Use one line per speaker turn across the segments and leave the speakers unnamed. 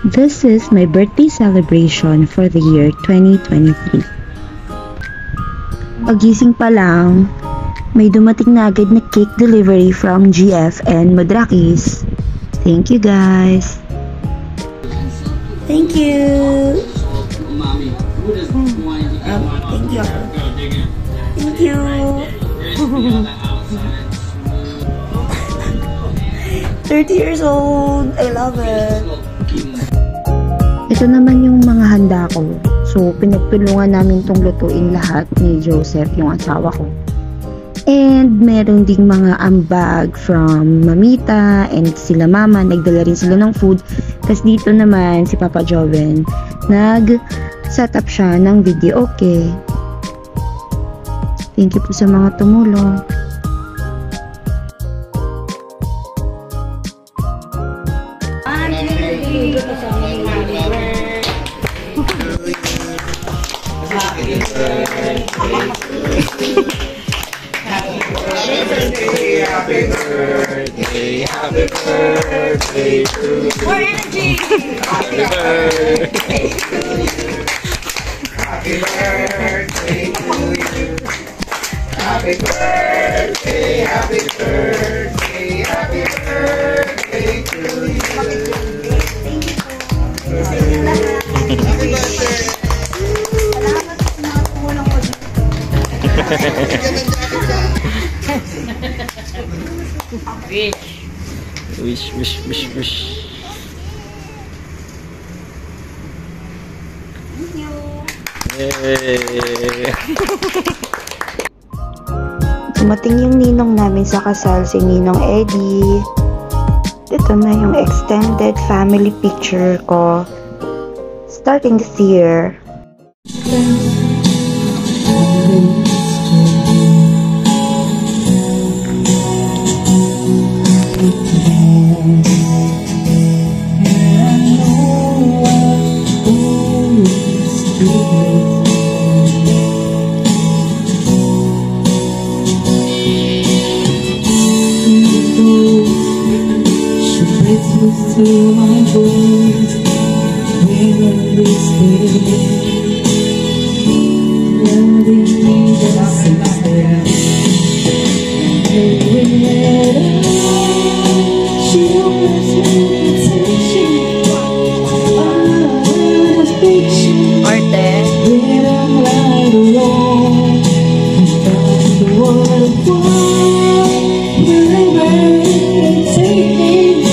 This is my birthday celebration for the year 2023. Pagising pa lang, may dumating na agad na cake delivery from GF and Madrakis. Thank you guys. Thank you. Thank you. Thank you. 30 years old. I love it. Ito naman yung mga handa ko. So, pinagtulungan namin tong lutuin lahat ni Joseph, yung asawa ko. And meron ding mga ambag from Mamita and sila mama. Nagdala rin sila ng food. Tapos dito naman si Papa Joven nag-set up siya ng video. Okay. Thank you po sa mga tumulong.
Happy birthday, happy birthday to you.
More energy!
Happy birthday to you. Happy birthday to you. Happy birthday, happy birthday, happy birthday to you. Happy birthday.
Salamat sa mga tumulong ko dito.
Wish.
Thank you.
Yay!
Dumating yung ninong namin sa kasal, si Ninong Eddie. Ito na yung extended family picture ko starting this year.
Through my bones, when we stay, loving me just since then. Every letter, she always made attention. I was fiction, when I'm right alone, I'm the one who won, wherever it take me.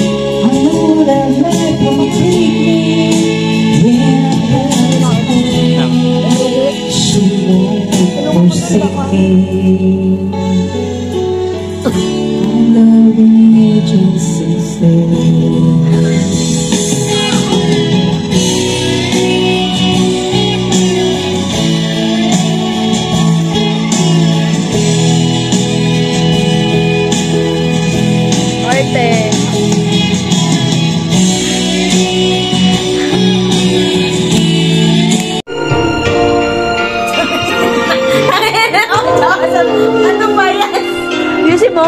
I'm loving you just since then.
Ano ba yan?
Ayusin mo!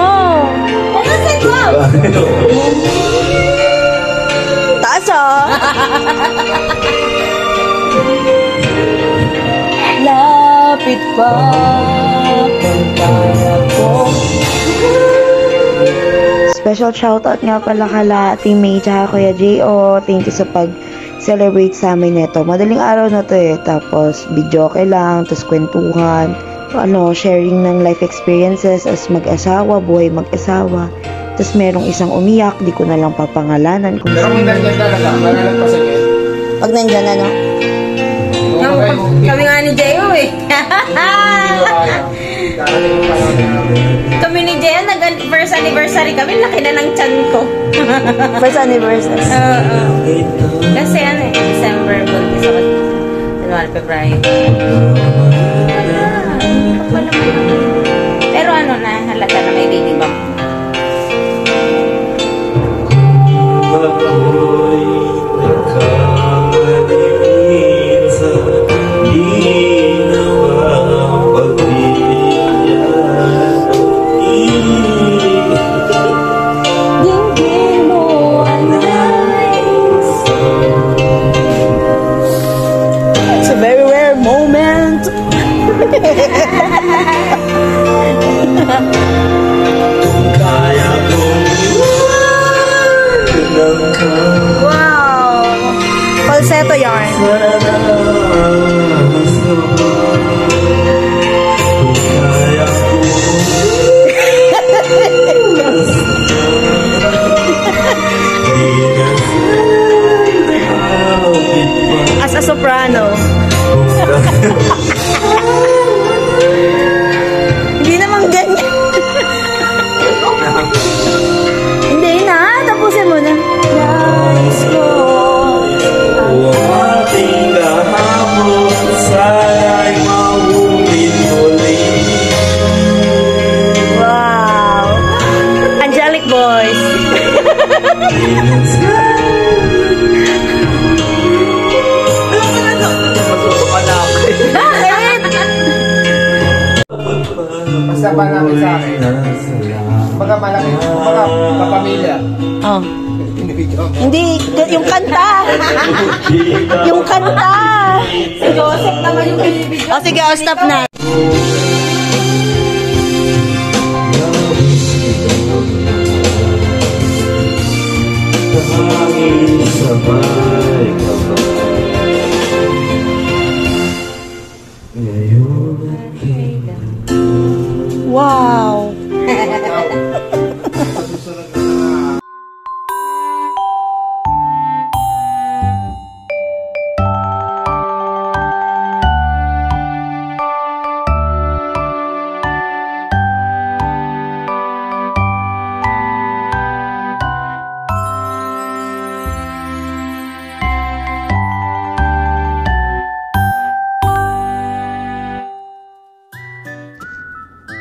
Ayusin mo!
Taas ah! Lapit pa ko. Special shoutout nga pala kala Ate May tsaka Kuya J.O. Thank you sa pag-celebrate sa amin nito. Madaling araw na to eh. Tapos video okay lang, tapos kwentuhan. Sharing ng life experiences as mag-asawa, buhay mag-asawa. Tapos merong isang umiyak, di ko na lang papangalanan.
Pero kung nandyan talaga, manalag pa sa inyo.
Pag nandyan ano?
Kami nga ni J.O. eh. Kami ni J.O. nag-first anniversary kami, laki na ng tiyan ko.
First anniversary.
Kasi ano eh, December, buntis ako. January, February. Pero ano na, halata na may baby bump.
Dinggin mo ang nais
As a soprano. Hindi naman ganyan. Hindi na, tapusin mo na. Nais ko
Huwag ating kahapon, sana'y maulit ulit.
Wow! Angelic voice. Bakit?
Basta pa namin sa akin. Mga malaki, mga kapamilya.
Oh. Hindi, yung kanta. Yung kanta. Si Joseph naman yung binibigyan. O sige, stop na.
Sabay ka ba? Ngayon at kailan?
Wow.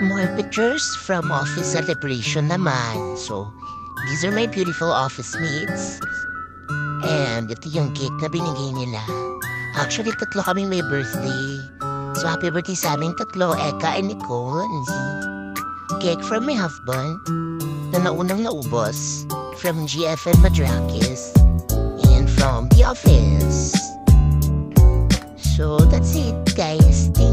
More pictures from office celebration naman. So, these are my beautiful office mates. And ito yung cake na binigay nila. Actually, tatlo kaming may birthday. So, happy birthday sa aming tatlo, Eka and Nicole and Z. Cake from my husband na naunang naubos from GFM Madrakis and from the office. So, that's it, guys. Thank